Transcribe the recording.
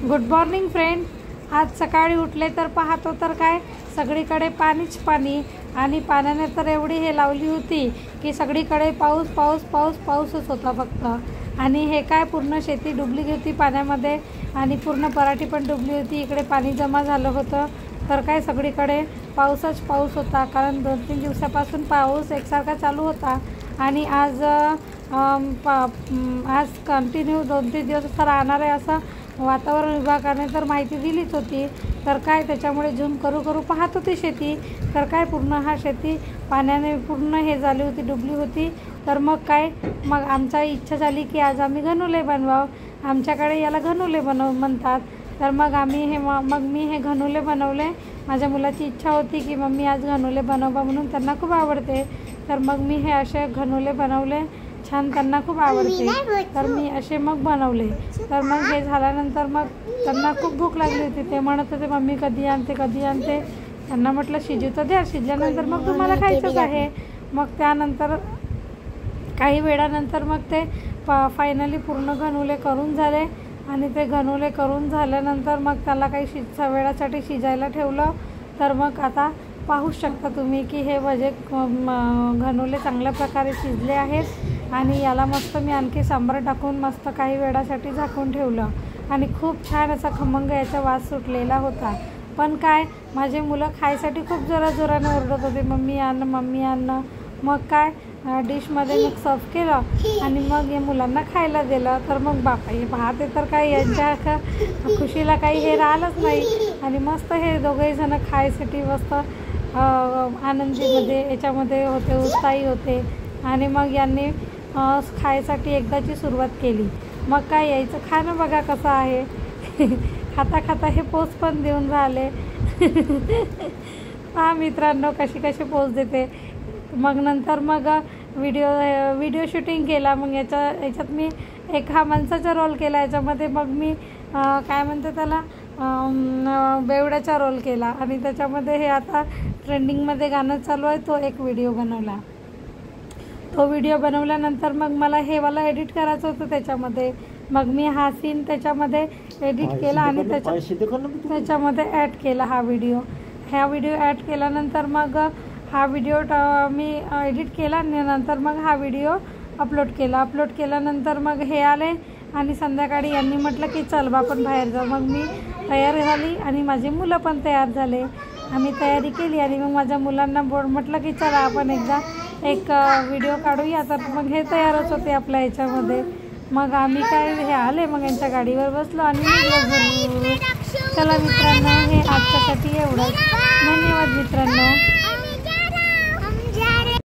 Good morning friend. आज सकाळी उठले तर पाहतो तर काय सगळीकडे पाणीच पाणी आणि पाण्याने तर एवढी हे लावली होती की सगळीकडे पाऊस पाऊस पाऊस पाऊसच होता फक्त। आणि हे काय पूर्ण शेती डुबली होती पाण्यामध्ये आणि पूर्ण पराठी पण डुबली होती। इकडे पाणी जमा झालं होतं तर काय सगळीकडे पाऊसच पाऊस होता, कारण 2-3 दिवसापासून पाऊस एकसारखा चालू होता। आणि आज कंटिन्यू 2-3 दिवस राहणार आहे असं वातावरण विभागाने तर माहिती दिलीच होती। तर काय त्याच्यामुळे झूम करू पाहत होती शेती, तर काय पूर्ण हा शेती पाण्याने पूर्ण हे झाली होती, डुबली होती। तर मग आमचा इच्छा झाली की आज आम्ही घनुले बनवावं। आमच्याकडे याला घनुले म्हणतात। तर मग मी हे घनुले बनवले। माझ्या मुलाची इच्छा होती की मम्मी आज घनुले बनवा म्हणून, त्यांना खूप आवडते। तर मग मी हे असे घनुले बनवले, छान त्यांना खूप आवडते। तर मी असे मग बनवले। तर मग हे झाल्यानंतर मग त्यांना खूप भूक लागली होती। ते म्हणत होते मम्मी कधी आणते कधी आणते। त्यांना म्हटलं शिजू तर द्या, शिजल्यानंतर मग तुम्हाला खायचंच आहे। मग त्यानंतर काही वेळानंतर मग ते फायनली पूर्ण घनुले करून झाले। आणि ते घनुले करून झाल्यानंतर मग त्याला काही वेळासाठी शिजायला ठेवलं। तर मग आता पाहू शकता तुम्ही की हे घनुले चांगल्या प्रकारे शिजले आहेत। आणि याला मस्त मी आणखी सांबार टाकून मस्त काही वेळासाठी झाकून ठेवलं आणि खूप छान असा खमंग याचा वास सुटलेला होता। पण काय माझे मुलं खायसाठी खूप जोराने ओरडत होते, मम्मी आण मम्मी आण। मग काय डिशमध्ये मग सर्व केलं आणि मग हे मुलांना खायला दिलं। तर मग बापा हे पाहते तर काही यांच्या खुशीला काही हे राहिलंच नाही। आणि मस्त हे दोघेही जण खायसाठी मस्त आनंदीमध्ये याच्यामध्ये होते, उत्साही होते। आणि मग यांनी खायसाठी एकदाची सुरुवात केली। मग काय यायचं खाणं बघा कसं आहे। खाता हे पोच पण देऊन राहिले। पहा मित्रांनो कशी पोच देते। मग नंतर मग व्हिडिओ शूटिंग केला। मग याच्यात मी एक हा माणसाचा रोल केला। याच्यामध्ये मग मी काय म्हणते त्याला बेवड्याचा रोल केला। आणि त्याच्यामध्ये हे आता ट्रेंडिंगमध्ये गाणं चालू आहे, तो एक व्हिडिओ बनवला। तो व्हिडिओ बनवल्यानंतर मग मला हे वाला एडिट करायचं होतं त्याच्यामध्ये। मग मी हा सीन त्याच्यामध्ये एडिट केला आणि त्याच्यामध्ये ॲड केला हा व्हिडिओ ॲड केल्यानंतर मग हा व्हिडिओ मी एडिट केला आणि नंतर मग हा व्हिडिओ अपलोड केल्यानंतर मग हे आले आणि संध्याकाळी यांनी म्हटलं की चल बा आपण बाहेर जाऊ। मग मी तयार झाली आणि माझे मुलं पण तयार झाले। आम्ही तयारी केली आणि मग माझ्या मुलांना म्हटलं की चला आपण एकदा एक व्हिडिओ काढूया। तर मग हे तयारच होते आपल्या याच्यामध्ये। मग आम्ही काय हे आले, मग यांच्या गाडीवर बसलो आणि चला मित्रांनो हे आजच्यासाठी एवढं।